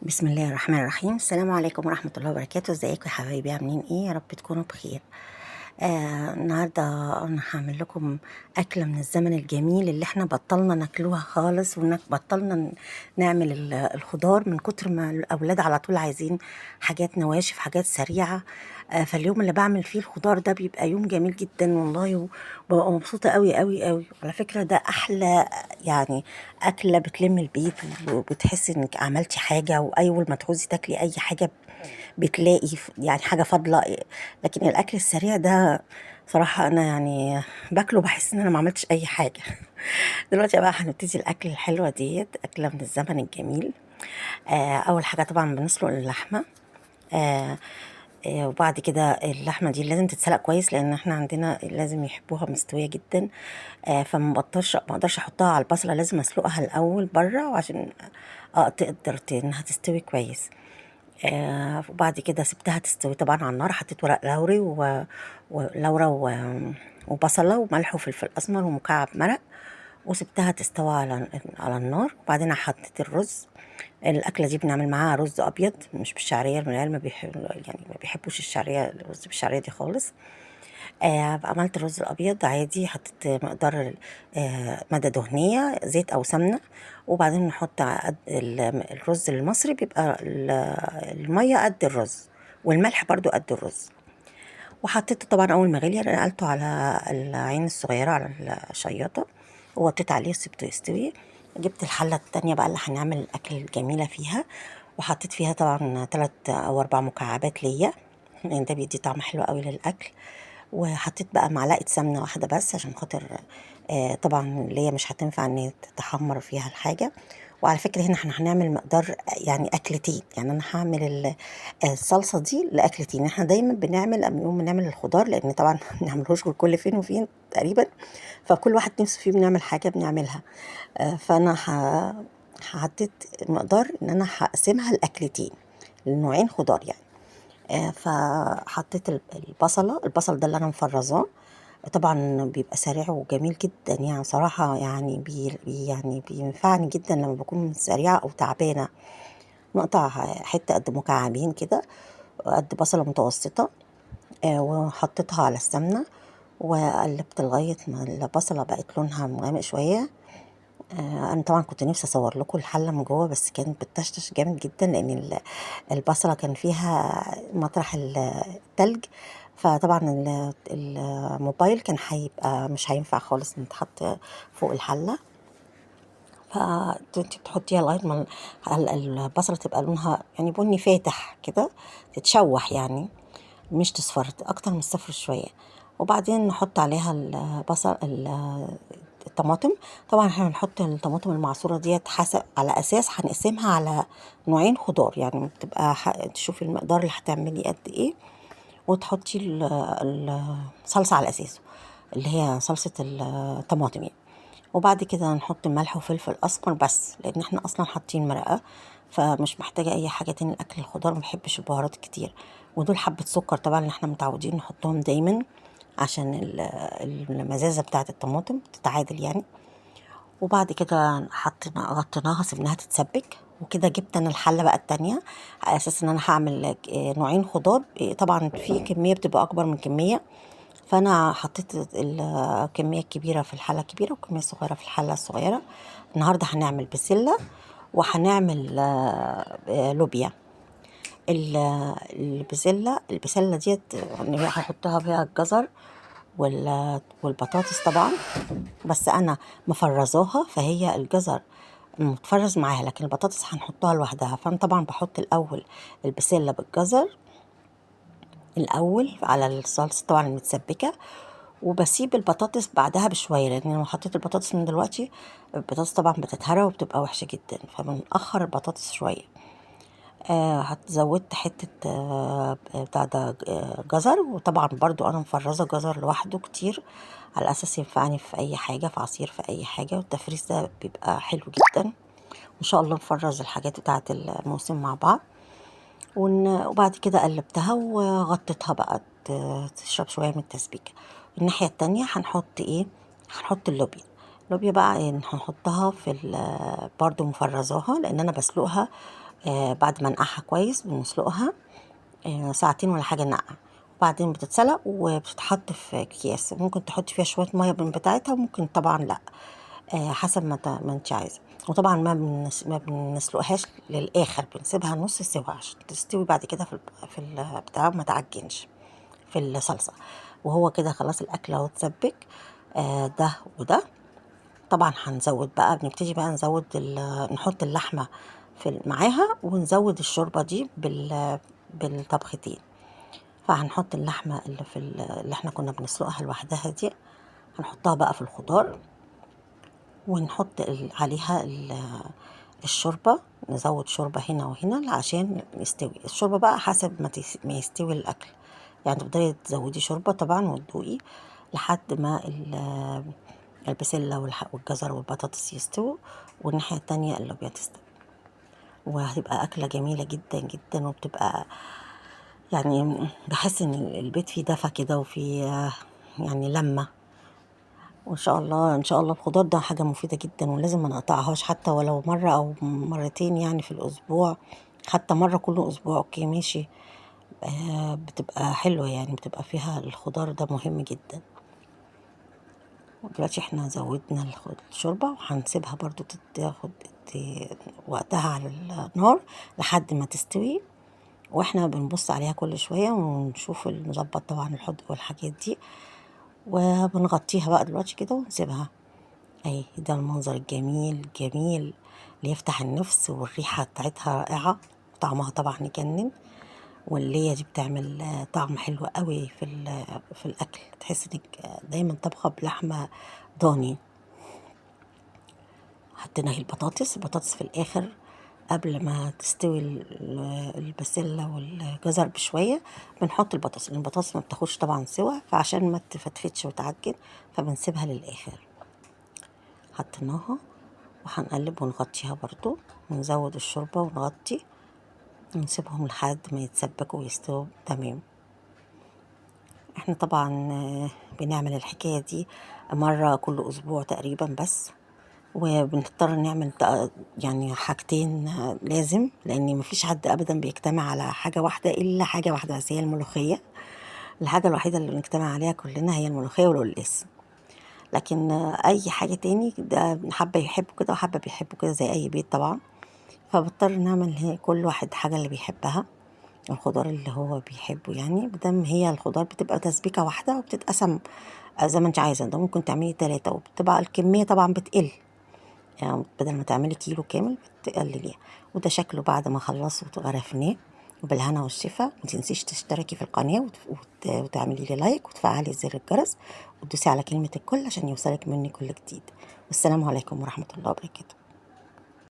بسم الله الرحمن الرحيم. السلام عليكم ورحمة الله وبركاته. ازيكم يا حبايبي؟ عاملين ايه؟ يا رب تكونوا بخير. النهاردة انا هعمل لكم أكلة من الزمن الجميل اللي احنا بطلنا ناكلوها خالص، بطلنا نعمل الخضار من كتر ما الأولاد على طول عايزين حاجات نواشف، حاجات سريعة. فاليوم اللي بعمل فيه الخضار ده بيبقى يوم جميل جدا والله، وببقى مبسوطة قوي قوي قوي. على فكرة ده أحلى يعني أكلة بتلم البيت، وبتحسي إنك عملتي حاجة، وأول ما تعوزي تاكلي أي حاجة بتلاقي يعني حاجة فاضلة. لكن الأكل السريع ده صراحة أنا يعني باكله بحس إن أنا ما عملتش أي حاجة. دلوقتي بقى هنبتدي الأكل الحلوة ديت، أكلة من الزمن الجميل. أول حاجة طبعا بنسلق اللحمة. آه وبعد كده اللحمة دي لازم تتسلق كويس، لأن احنا عندنا لازم يحبوها مستوية جدا. فما ما اقدرش احطها على البصلة، لازم اسلقها الأول بره وعشان تقدر انها تستوي كويس. وبعد كده سبتها تستوي طبعا على النار، حطيت ورق لوري ولورا وبصلة وملح وفلفل أسمر ومكعب مرق، وسبتها تستوى على النار. وبعدين حطيت الرز. الأكلة دي بنعمل معاها رز أبيض مش بالشعرية، العيال ما بيحبوش الشعرية، الرز بالشعرية دي خالص. عملت الرز الأبيض عادي، حطيت مقدار مادة دهنية، زيت أو سمنة. وبعدين نحط الرز المصري بيبقى المية قد الرز، والملح برضو قد الرز. وحطيته طبعا أول ما غلي نقلته على العين الصغيرة على الشياطة، ووطيت عليه وسبته يستوي. جبت الحلة التانية بقى اللي هنعمل الأكل الجميلة فيها، وحطيت فيها طبعا 3 أو 4 مكعبات ليا، لأن ده بيدي طعم حلو قوي للأكل. وحطيت بقى معلقة سمنة واحدة بس عشان خاطر طبعا اللي هي مش هتنفع ان هي تتحمر فيها الحاجة. وعلى فكرة هنا احنا هنعمل مقدار يعني أكلتين، يعني أنا هعمل الصلصة دي لأكلتين. احنا دايما بنعمل قبل يوم بنعمل الخضار، لأن طبعا ما بنعملهوش غير كل فين وفين تقريبا، فكل واحد نفسه فيه بنعمل حاجة بنعملها. فأنا حطيت مقدار ان انا هقسمها لأكلتين، لنوعين خضار يعني. فحطيت البصل ده اللي انا مفرزاه. طبعا بيبقى سريع وجميل جدا يعني صراحة، يعني يعني بينفعني جدا لما بكون سريعة او تعبانة. نقطع حتة قد مكعبين كده، قد بصلة متوسطة. وحطيتها على السمنة، وقلبت لغاية ما البصلة بقت لونها مغامق شوية. انا طبعا كنت نفسي اصور لكم الحله من جوه، بس كانت بتطشطش جامد جدا، لان البصله كان فيها مطرح التلج. فطبعا الموبايل كان هيبقى مش هينفع خالص نتحط فوق الحله. فانت بتحطيها لغايه ما البصله تبقى لونها يعني بني فاتح كده، تتشوح يعني، مش تصفر اكتر من الصفر شويه. وبعدين نحط عليها الطماطم. طبعا احنا بنحط الطماطم المعصوره ديت حسب، على اساس هنقسمها على نوعين خضار، يعني بتبقى تشوفي المقدار اللي هتعملي قد ايه، وتحطي الصلصه على اساسه، اللي هي صلصه الطماطم يعني. وبعد كده نحط ملح وفلفل اسمر بس، لان احنا اصلا حاطين مرقه، فمش محتاجه اي حاجه تاني. الاكل الخضار ما بحبش البهارات كتير. ودول حبه سكر طبعا اللي احنا متعودين نحطهم دايما، عشان المزازه بتاعه الطماطم تتعادل يعني. وبعد كده غطيناها سيبناها تتسبك. وكده جبت انا الحله بقى التانية، على اساس ان انا هعمل نوعين خضار. طبعا في كميه بتبقى اكبر من كميه، فانا حطيت الكميه الكبيره في الحله الكبيره والكميه الصغيره في الحله الصغيره. النهارده هنعمل بسله، وهنعمل لوبيا. البسله ديت هحطها فيها الجزر والبطاطس طبعا، بس انا مفرزاها، فهي الجزر متفرز معاها، لكن البطاطس هنحطها لوحدها. فانا طبعا بحط الاول البسله بالجزر الاول على الصلصه طبعا المتسبكه، وبسيب البطاطس بعدها بشويه، لان لو حطيت البطاطس من دلوقتي البطاطس طبعا بتتهرى وبتبقى وحشه جدا، فبنأخر البطاطس شويه. زودت حته بتاع ده جزر. وطبعا برضو انا مفرزه جزر لوحده كتير، على اساس ينفعني في اي حاجه، في عصير، في اي حاجه. والتفريز ده بيبقى حلو جدا. ان شاء الله نفرز الحاجات بتاعه الموسم مع بعض. وبعد كده قلبتها وغطيتها بقى تشرب شوية من التسبيكة. الناحية التانية هنحط ايه؟ هنحط اللوبيا. اللوبيا بقى هنحطها في برضو مفرزاها، لان انا بسلقها بعد ما نقعها كويس بنسلقها ساعتين ولا حاجة نقع، وبعدين بتتسلق وبتتحط في أكياس، ممكن تحطي فيها شوية مَيّة من بتاعتها وممكن طبعًا لأ، حسب ما أنتِ عايزة، وطبعًا ما بنسلقهاش للآخر، بنسيبها نُص سِوى عشان تستوي بعد كده في البتاع وما تعجنش في الصلصة، وهو كده خلاص الأكل أهو اتسبِّك ده وده. طبعًا هنزوّد بقى بنبتدي بقى نزوّد نحط اللحمة معاها ونزوّد الشوربة دي بالطبختين، فهنحط اللحمة اللي إحنا كنا بنسلقها لوحدها دي، هنحطها بقى في الخضار ونحط عليها الشوربة، نزوّد شوربة هنا وهنا عشان يستوي، الشوربة بقى حسب ما يستوي الأكل، يعني تفضلي تزوّدي شوربة طبعًا وتدوقي لحد ما البسلة والجزر والبطاطس يستووا، والناحية التانية اللوبيا تستوي، وهتبقى أكلة جميلة جدًا، جدًا، وبتبقى يعني باحس إن البيت فيه دفا كده وفيه يعني لمّة، وإن شاء الله، إن شاء الله الخضار ده حاجة مفيدة جدًا ولازم ما نقطعهاش حتى ولو مرة أو مرتين يعني في الأسبوع، حتى مرة كل أسبوع أوكي ماشي، بتبقى حلوة يعني بتبقى فيها الخضار ده مهم جدًا. ودلوقتي إحنا زوّدنا الشوربة وهنسيبها برضه تاخد وقتها على النار لحد ما تستوي، وإحنا بنبُص عليها كل شوية ونشوف نضبّط طبعًا الحُدْق والحاجات دي، وبنغطّيها بقى دلوقتي كده ونسيبها أهي، ده المنظر الجميل، الجميل اللي يفتح النِّفس والريحة بتاعتها رائعة، وطعمها طبعًا يجنِّن، والليّة دي بتعمل طعم حلو أوي في الأكل، تحسّي إنِّك دايمًا طابخة بلحمة ضاني. حطينا اهي البطاطس في الآخر قبل ما تستوي البسلة والجزر بشوية بنحط البطاطس، لأن البطاطس ما بتاخدش طبعًا سِوَى، فعشان ما تفتفتش وتعجن فبنسيبها للآخر. حطيناها وهنقلب ونغطيها برضه، ونزود الشوربة ونغطي، ونسيبهم لحد ما يتسبكوا ويستووا تمام. إحنا طبعًا بنعمل الحكاية دي مرة كل أسبوع تقريبًا بس. وبنضطر نعمل يعني حاجتين لازم، لإن ما فيش حد أبدًا بيجتمع على حاجة واحدة إلا حاجة واحدة بس هي الملوخية، الحاجة الوحيدة اللي بنجتمع عليها كلنا هي الملوخية والقلقاس، لكن أي حاجة تاني ده حبّة يحبوا كده وحبّة بيحبوا كده زي أي بيت طبعًا، فبنضطر نعمل كل واحد حاجة اللي بيحبها، الخضار اللي هو بيحبه يعني، ما دام هي الخضار بتبقى تسبيكة واحدة وبتتقسم زي ما أنتِ عايزة، ده ممكن تعملي 3 وبتبقى الكمية طبعًا بتقل. يعني بدل ما تعملي كيلو كامل تقلليها، وده شكله بعد ما خلصوا غرفناه وبالهنا والشفا. ما تنسيش تشتركي في القناة وتعملي لي لايك وتفعلي زر الجرس وتدوسي على كلمة الكل عشان يوصلك مني كل جديد. والسلام عليكم ورحمة الله وبركاته.